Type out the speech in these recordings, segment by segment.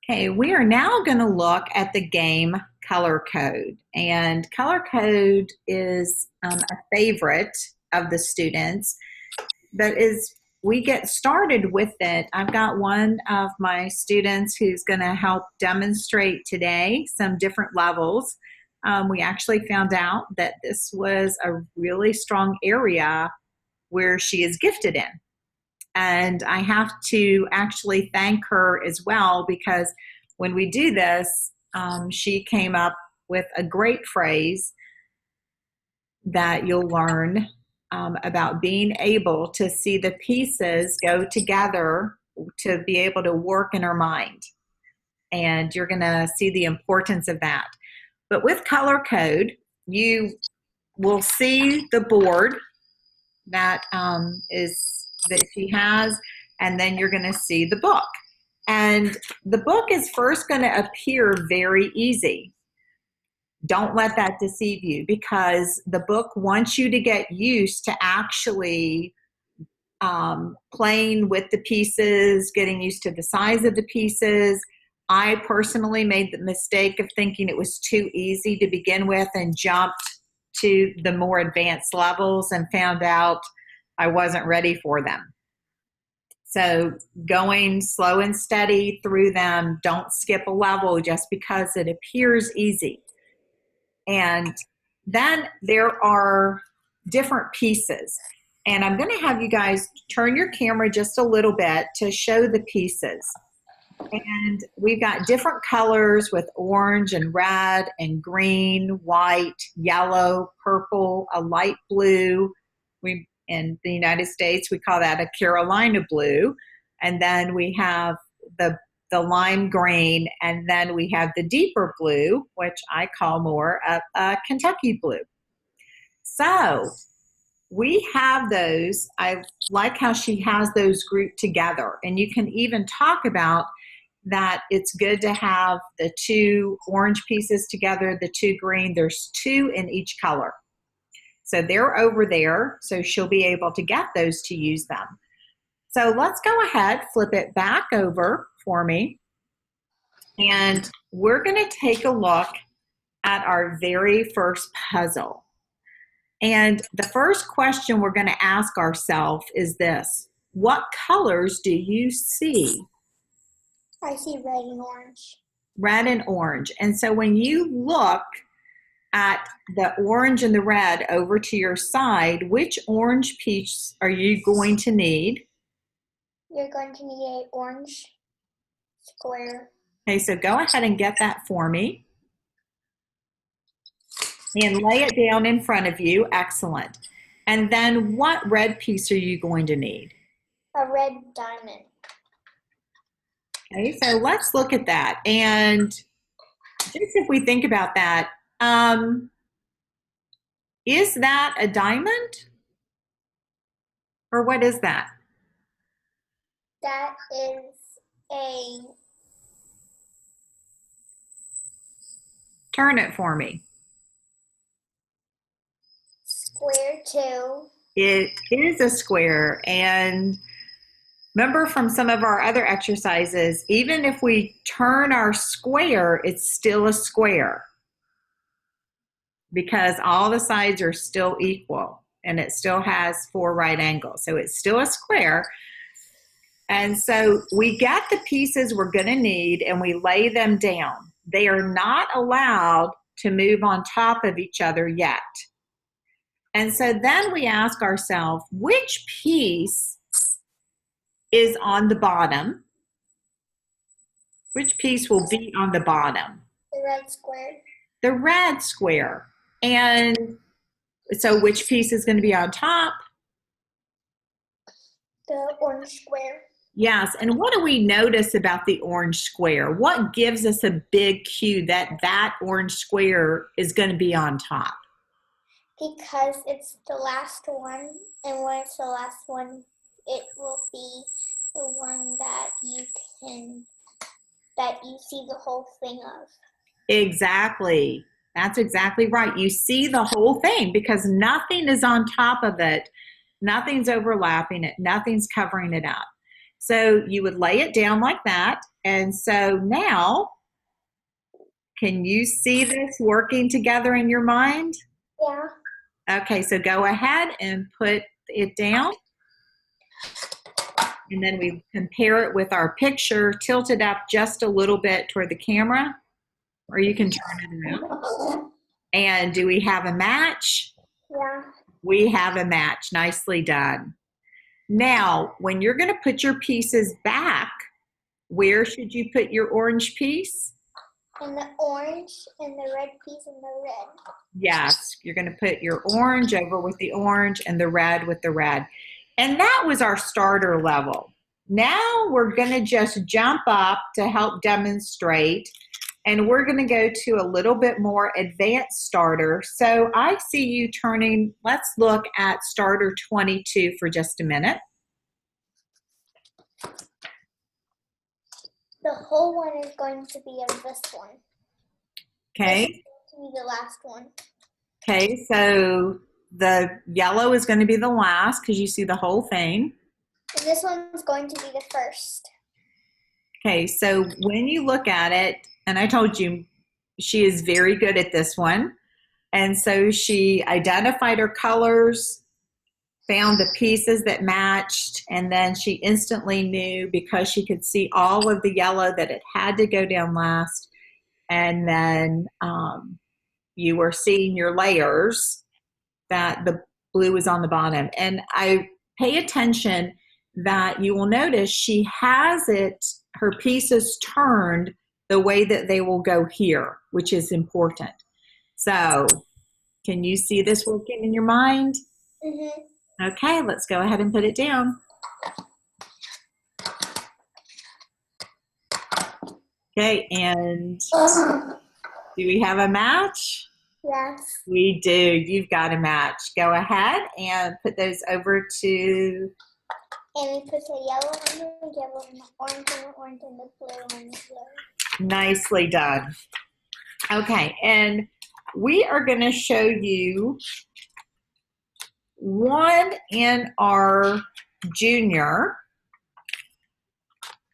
Okay, we are now going to look at the game Color Code. And Color Code is a favorite of the students, but as we get started with it, I've got one of my students who's going to help demonstrate today some different levels. We actually found out that this was a really strong area where she is gifted in. And I have to actually thank her as well because when we do this, she came up with a great phrase that you'll learn about being able to see the pieces go together to be able to work in her mind. And you're going to see the importance of that. But with color code, you will see the board that that she has, and then you're going to see the book. And the book is first going to appear very easy. Don't let that deceive you because the book wants you to get used to actually playing with the pieces, getting used to the size of the pieces. I personally made the mistake of thinking it was too easy to begin with and jumped to the more advanced levels and found out I wasn't ready for them. So going slow and steady through them, don't skip a level just because it appears easy. And then there are different pieces. And I'm going to have you guys turn your camera just a little bit to show the pieces. And we've got different colors with orange and red and green, white, yellow, purple, a light blue. In the United States, we call that a Carolina blue. And then we have the lime green, and then we have the deeper blue, which I call more of a Kentucky blue. So we have those. I like how she has those grouped together. And you can even talk about that it's good to have the two orange pieces together, the two green. There's two in each color. So they're over there, so she'll be able to get those to use them. So let's go ahead, flip it back over for me. And we're going to take a look at our very first puzzle. And the first question we're going to ask ourselves is this: what colors do you see? I see red and orange. Red and orange. And so when you look at the orange and the red over to your side, which orange piece are you going to need? You're going to need an orange square. Okay, so go ahead and get that for me. And lay it down in front of you. Excellent. And then what red piece are you going to need? A red diamond. Okay, so let's look at that. And just if we think about that, is that a diamond? Or what is that? That is a... Turn it for me. Square too. It is a square. And remember from some of our other exercises, even if we turn our square, it's still a square because all the sides are still equal and it still has 4 right angles. So it's still a square. And so we get the pieces we're going to need and we lay them down. They are not allowed to move on top of each other yet. And so then we ask ourselves, which piece is on the bottom? Which piece will be on the bottom? The red square. The red square. And so which piece is going to be on top? The orange square. Yes, and what do we notice about the orange square? What gives us a big cue that that orange square is going to be on top? Because it's the last one, and when it's the last one, it will be the one that you see the whole thing of. Exactly. That's exactly right. You see the whole thing because nothing is on top of it. Nothing's overlapping it. Nothing's covering it up. So you would lay it down like that, And so now, can you see this working together in your mind? Yeah. Okay, so go ahead and put it down. And then we compare it with our picture, tilt it up just a little bit toward the camera, or you can turn it around. And do we have a match? Yeah. We have a match. Nicely done. Now, when you're going to put your pieces back, where should you put your orange piece? And the orange and the red piece and the red. Yes, you're going to put your orange over with the orange and the red with the red. And that was our starter level. Now we're going to just jump up to help demonstrate, and we're going to go to a little bit more advanced starter. So I see you turning, let's look at starter 22 for just a minute. The whole one is going to be of this one. Okay. This is going to be the last one. Okay, so the yellow is going to be the last because you see the whole thing. And this one's going to be the first. Okay, so when you look at it, and I told you she is very good at this one, and so she identified her colors, found the pieces that matched, and then she instantly knew because she could see all of the yellow that it had to go down last, and then you were seeing your layers that the blue was on the bottom. And I pay attention that you will notice she has it, her pieces turned the way that they will go here, which is important. So can you see this working in your mind? Mm-hmm. Okay, let's go ahead and put it down. Okay, and do we have a match? Yes. We do. You've got a match. Go ahead and put those over to... And we put the yellow on the yellow and the orange and the orange and the blue on the blue. Nicely done. Okay, and we are going to show you one in our junior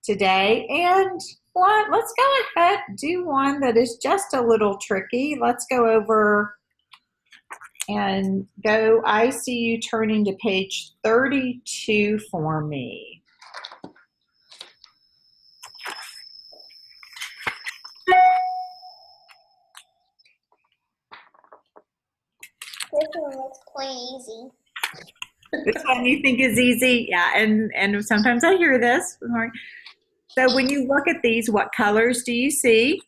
today, and let's go ahead do one that is just a little tricky. Let's go over and go. I see you turning to page 32 for me. This one looks plain easy. This one you think is easy? Yeah, and sometimes I hear this. So when you look at these, what colors do you see?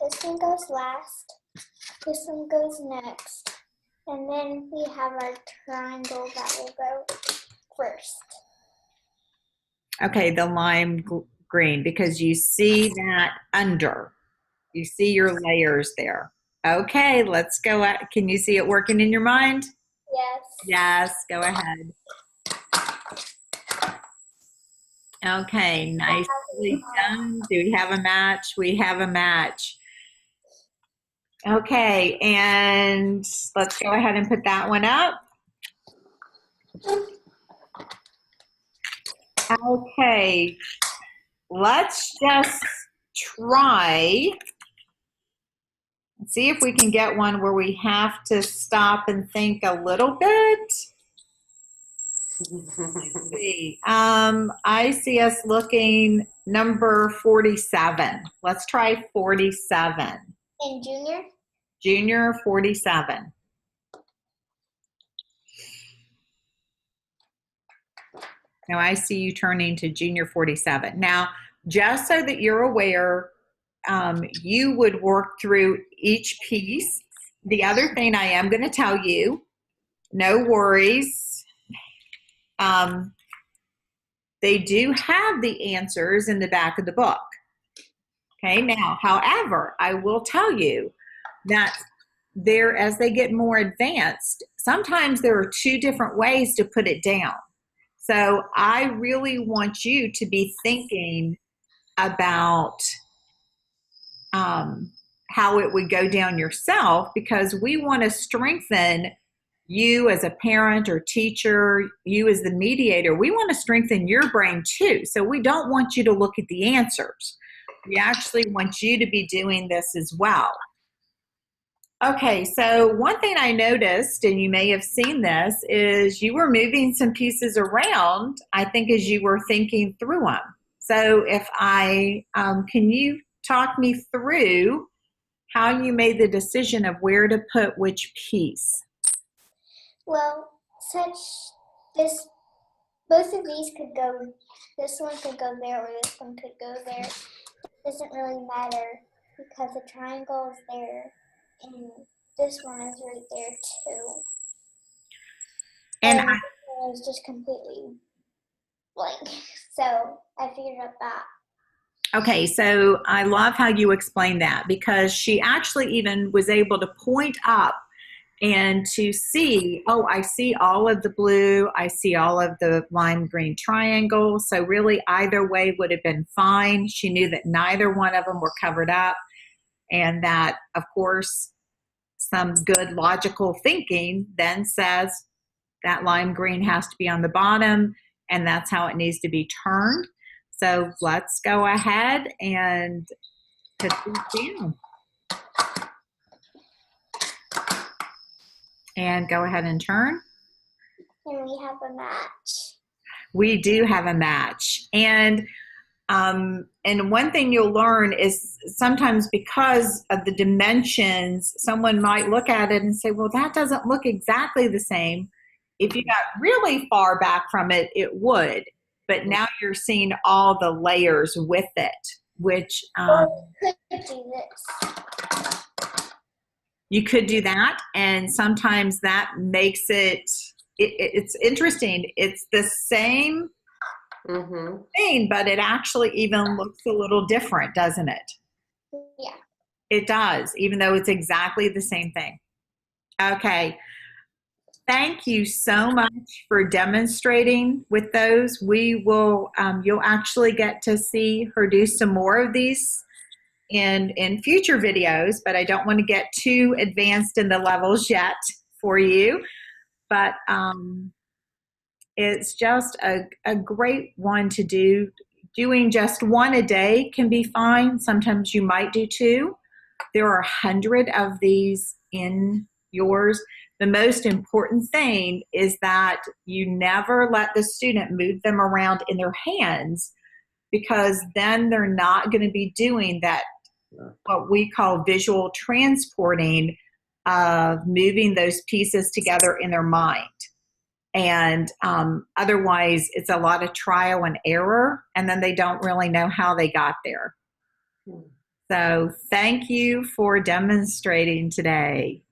This one goes last. This one goes next. And then we have our triangle that will go first. Okay, the lime green, because you see that under. You see your layers there. Okay, let's go. Can you see it working in your mind? Yes. Yes, go ahead. Okay, nicely done. Do we have a match? We have a match. Okay, and let's go ahead and put that one up. Okay, let's just try and see if we can get one where we have to stop and think a little bit. Let's see. I see us looking number 47. Let's try 47. And junior? Junior 47. Now I see you turning to junior 47. Now, just so that you're aware, you would work through each piece. The other thing I am going to tell you, no worries. They do have the answers in the back of the book. Okay, now, however, I will tell you that as they get more advanced, sometimes there are two different ways to put it down. So I really want you to be thinking about how it would go down yourself, because we want to strengthen you as a parent or teacher, you as the mediator. We want to strengthen your brain too. So we don't want you to look at the answers. We actually want you to be doing this as well. Okay, so one thing I noticed, and you may have seen this, is you were moving some pieces around, I think, as you were thinking through them. So can you talk me through how you made the decision of where to put which piece? Well, this, both of these could go, this one could go there or this one could go there. It doesn't really matter because the triangle is there and this one is right there too. And And this one is just completely blank. So I figured out that. Okay, so I love how you explained that, because she actually even was able to point up and to see, oh, I see all of the blue, I see all of the lime green triangle. So really either way would have been fine. She knew that neither one of them were covered up, and that, of course, some good logical thinking then says that lime green has to be on the bottom, and that's how it needs to be turned. So let's go ahead and put these down. And go ahead and turn. And we have a match. We do have a match. And one thing you'll learn is sometimes because of the dimensions, someone might look at it and say, well, that doesn't look exactly the same. If you got really far back from it, it would. But now you're seeing all the layers with it, which We could do this. you could do that. And sometimes that makes it's interesting. It's the same thing, but it actually even looks a little different, doesn't it? Yeah. It does, even though it's exactly the same thing. Okay. Thank you so much for demonstrating with those. We will, you'll actually get to see her do some more of these in future videos, but I don't want to get too advanced in the levels yet for you. But it's just a great one to do. Doing just one a day can be fine. Sometimes you might do two. There are 100 of these in yours. The most important thing is that you never let the student move them around in their hands, because then they're not going to be doing that, what we call visual transporting, of moving those pieces together in their mind. And otherwise, it's a lot of trial and error, and then they don't really know how they got there. So thank you for demonstrating today.